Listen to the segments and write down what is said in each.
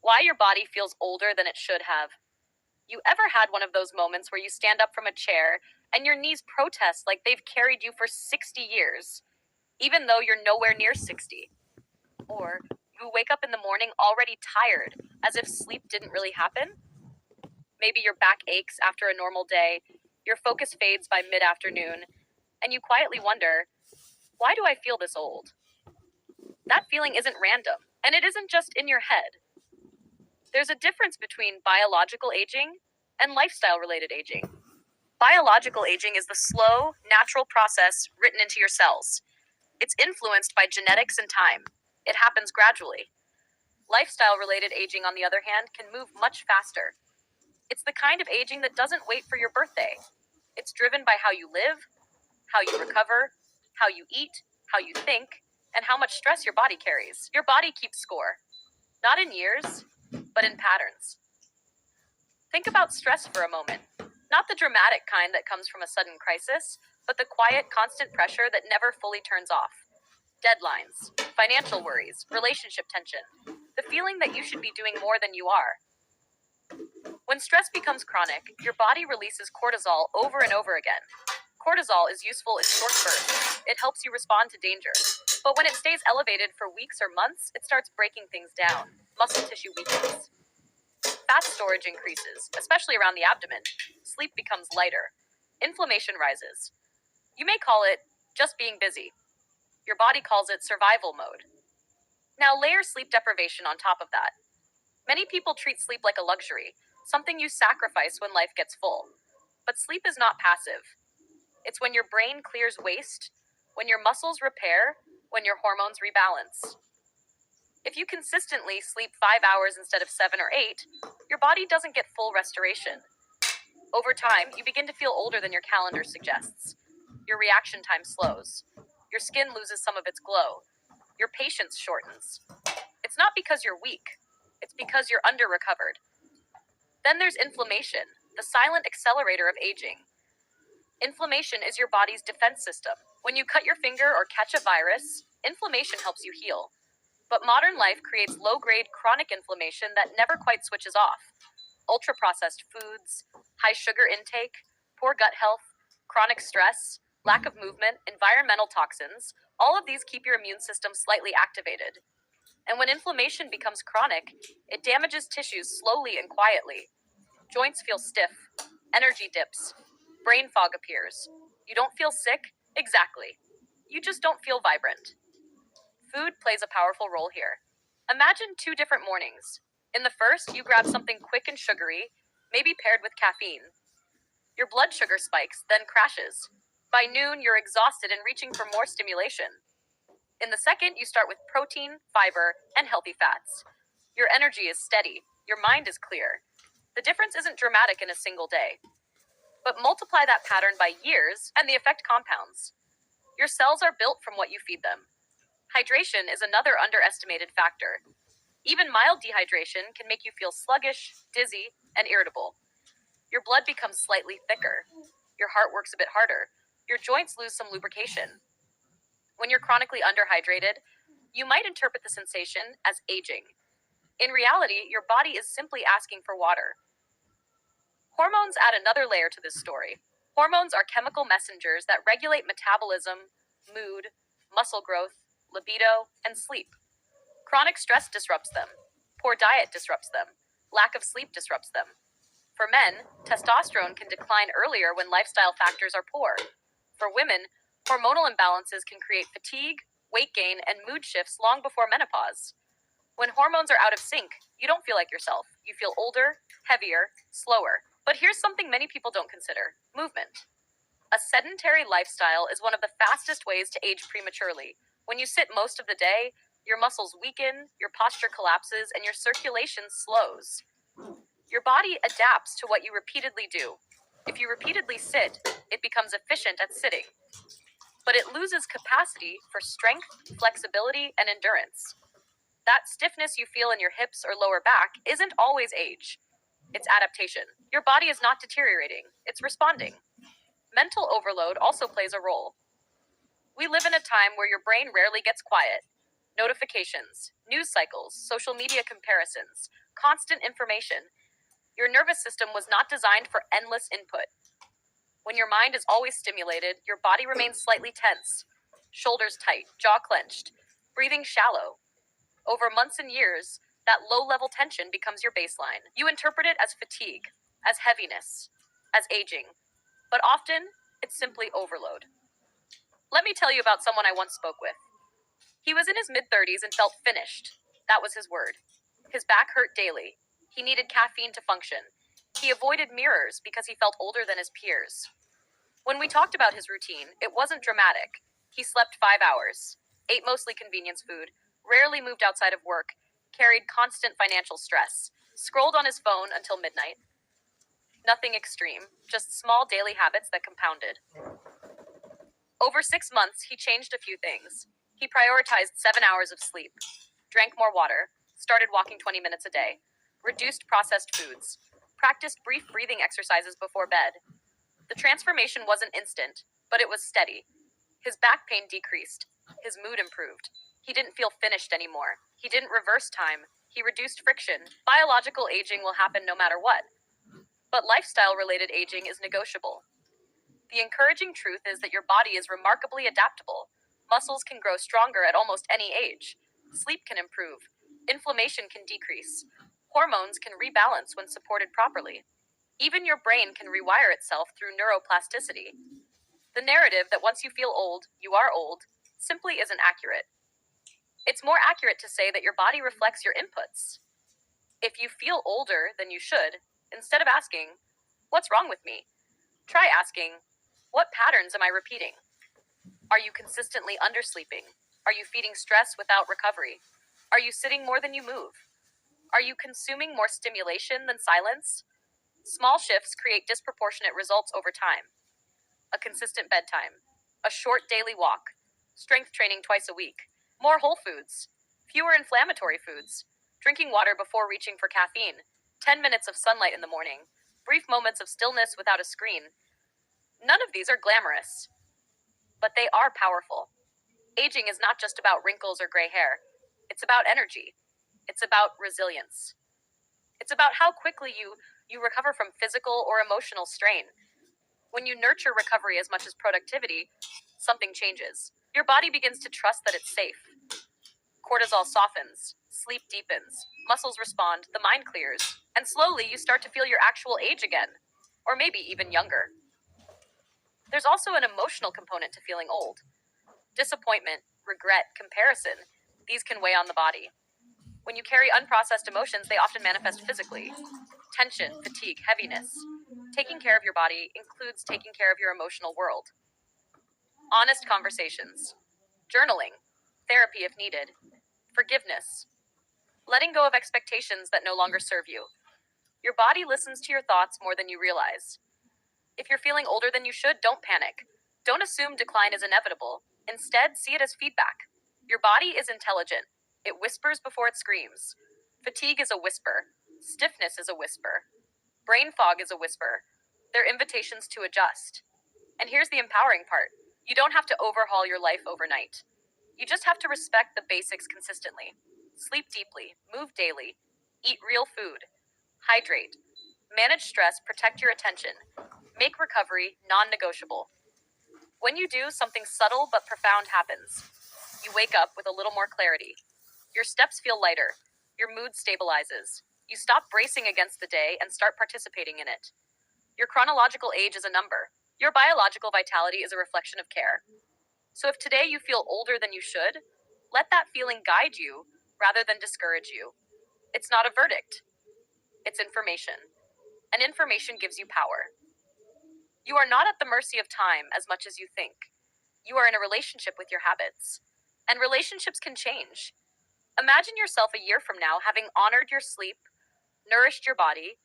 Why your body feels older than it should have. You ever had one of those moments where you stand up from a chair and your knees protest like they've carried you for 60 years, even though you're nowhere near 60? Or you wake up in the morning already tired, as if sleep didn't really happen? Maybe your back aches after a normal day, your focus fades by mid-afternoon, and you quietly wonder, why do I feel this old? That feeling isn't random, and it isn't just in your head. There's a difference between biological aging and lifestyle-related aging. Biological aging is the slow, natural process written into your cells. It's influenced by genetics and time. It happens gradually. Lifestyle-related aging, on the other hand, can move much faster. It's the kind of aging that doesn't wait for your birthday. It's driven by how you live, how you recover, how you eat, how you think, and how much stress your body carries. Your body keeps score, not in years, but in patterns. Think about stress for a moment. Not the dramatic kind that comes from a sudden crisis, but the quiet, constant pressure that never fully turns off. Deadlines, financial worries, relationship tension, the feeling that you should be doing more than you are. When stress becomes chronic, your body releases cortisol over and over again. Cortisol is useful in short bursts. It helps you respond to danger. But when it stays elevated for weeks or months, it starts breaking things down. Muscle tissue weakens. Fat storage increases, especially around the abdomen. Sleep becomes lighter. Inflammation rises. You may call it just being busy. Your body calls it survival mode. Now layer sleep deprivation on top of that. Many people treat sleep like a luxury, something you sacrifice when life gets full. But sleep is not passive. It's when your brain clears waste, when your muscles repair, when your hormones rebalance. If you consistently sleep 5 hours instead of 7 or 8, your body doesn't get full restoration. Over time, you begin to feel older than your calendar suggests. Your reaction time slows. Your skin loses some of its glow. Your patience shortens. It's not because you're weak. It's because you're under-recovered. Then there's inflammation, the silent accelerator of aging. Inflammation is your body's defense system. When you cut your finger or catch a virus, inflammation helps you heal. But modern life creates low-grade chronic inflammation that never quite switches off. Ultra-processed foods, high sugar intake, poor gut health, chronic stress, lack of movement, environmental toxins, all of these keep your immune system slightly activated. And when inflammation becomes chronic, it damages tissues slowly and quietly. Joints feel stiff, energy dips, brain fog appears. You don't feel sick? Exactly. You just don't feel vibrant. Food plays a powerful role here. Imagine 2 different mornings. In the first, you grab something quick and sugary, maybe paired with caffeine. Your blood sugar spikes, then crashes. By noon, you're exhausted and reaching for more stimulation. In the second, you start with protein, fiber, and healthy fats. Your energy is steady. Your mind is clear. The difference isn't dramatic in a single day. But multiply that pattern by years, and the effect compounds. Your cells are built from what you feed them. Hydration is another underestimated factor. Even mild dehydration can make you feel sluggish, dizzy, and irritable. Your blood becomes slightly thicker. Your heart works a bit harder. Your joints lose some lubrication. When you're chronically underhydrated, you might interpret the sensation as aging. In reality, your body is simply asking for water. Hormones add another layer to this story. Hormones are chemical messengers that regulate metabolism, mood, muscle growth, libido, and sleep. Chronic stress disrupts them. Poor diet disrupts them. Lack of sleep disrupts them. For men, testosterone can decline earlier when lifestyle factors are poor. For women, hormonal imbalances can create fatigue, weight gain, and mood shifts long before menopause. When hormones are out of sync, you don't feel like yourself. You feel older, heavier, slower. But here's something many people don't consider: movement. A sedentary lifestyle is one of the fastest ways to age prematurely. When you sit most of the day, your muscles weaken, your posture collapses, and your circulation slows. Your body adapts to what you repeatedly do. If you repeatedly sit, it becomes efficient at sitting. But it loses capacity for strength, flexibility, and endurance. That stiffness you feel in your hips or lower back isn't always age. It's adaptation. Your body is not deteriorating. It's responding. Mental overload also plays a role. We live in a time where your brain rarely gets quiet. Notifications, news cycles, social media comparisons, constant information. Your nervous system was not designed for endless input. When your mind is always stimulated, your body remains slightly tense, shoulders tight, jaw clenched, breathing shallow. Over months and years, that low-level tension becomes your baseline. You interpret it as fatigue, as heaviness, as aging, but often it's simply overload. Let me tell you about someone I once spoke with. He was in his mid-30s and felt finished. That was his word. His back hurt daily. He needed caffeine to function. He avoided mirrors because he felt older than his peers. When we talked about his routine, it wasn't dramatic. He slept 5 hours, ate mostly convenience food, rarely moved outside of work, carried constant financial stress, scrolled on his phone until midnight. Nothing extreme, just small daily habits that compounded. Over 6 months, he changed a few things. He prioritized 7 hours of sleep, drank more water, started walking 20 minutes a day, reduced processed foods, practiced brief breathing exercises before bed. The transformation wasn't instant, but it was steady. His back pain decreased. His mood improved. He didn't feel finished anymore. He didn't reverse time. He reduced friction. Biological aging will happen no matter what. But lifestyle-related aging is negotiable. The encouraging truth is that your body is remarkably adaptable. Muscles can grow stronger at almost any age. Sleep can improve. Inflammation can decrease. Hormones can rebalance when supported properly. Even your brain can rewire itself through neuroplasticity. The narrative that once you feel old, you are old, simply isn't accurate. It's more accurate to say that your body reflects your inputs. If you feel older than you should, instead of asking, "What's wrong with me?" try asking, "What patterns am I repeating?" Are you consistently undersleeping? Are you feeding stress without recovery? Are you sitting more than you move? Are you consuming more stimulation than silence? Small shifts create disproportionate results over time. A consistent bedtime, a short daily walk, strength training twice a week, more whole foods, fewer inflammatory foods, drinking water before reaching for caffeine, 10 minutes of sunlight in the morning, brief moments of stillness without a screen. None of these are glamorous, but they are powerful. Aging is not just about wrinkles or gray hair. It's about energy. It's about resilience. It's about how quickly you recover from physical or emotional strain. When you nurture recovery as much as productivity, something changes. Your body begins to trust that it's safe. Cortisol softens, sleep deepens, muscles respond, the mind clears, and slowly you start to feel your actual age again, or maybe even younger. There's also an emotional component to feeling old. Disappointment, regret, comparison, these can weigh on the body. When you carry unprocessed emotions, they often manifest physically. Tension, fatigue, heaviness. Taking care of your body includes taking care of your emotional world. Honest conversations. Journaling. Therapy if needed. Forgiveness. Letting go of expectations that no longer serve you. Your body listens to your thoughts more than you realize. If you're feeling older than you should, don't panic. Don't assume decline is inevitable. Instead, see it as feedback. Your body is intelligent. It whispers before it screams. Fatigue is a whisper. Stiffness is a whisper. Brain fog is a whisper. They're invitations to adjust. And here's the empowering part. You don't have to overhaul your life overnight. You just have to respect the basics consistently. Sleep deeply, move daily, eat real food, hydrate, manage stress, protect your attention, make recovery non-negotiable. When you do, something subtle but profound happens. You wake up with a little more clarity. Your steps feel lighter. Your mood stabilizes. You stop bracing against the day and start participating in it. Your chronological age is a number. Your biological vitality is a reflection of care. So if today you feel older than you should, let that feeling guide you rather than discourage you. It's not a verdict. It's information. And information gives you power. You are not at the mercy of time as much as you think. You are in a relationship with your habits. And relationships can change. Imagine yourself a year from now having honored your sleep, nourished your body,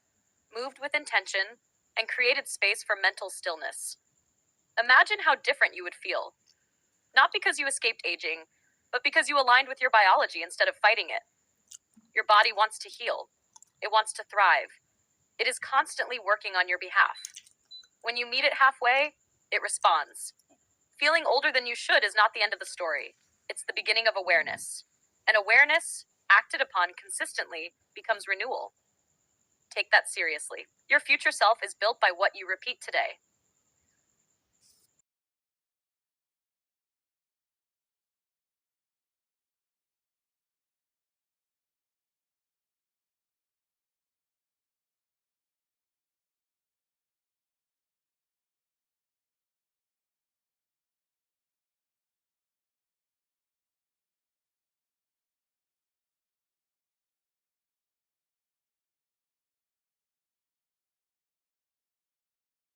moved with intention, and created space for mental stillness. Imagine how different you would feel. Not because you escaped aging, but because you aligned with your biology instead of fighting it. Your body wants to heal. It wants to thrive. It is constantly working on your behalf. When you meet it halfway, it responds. Feeling older than you should is not the end of the story. It's the beginning of awareness. And awareness, acted upon consistently, becomes renewal. Take that seriously. Your future self is built by what you repeat today.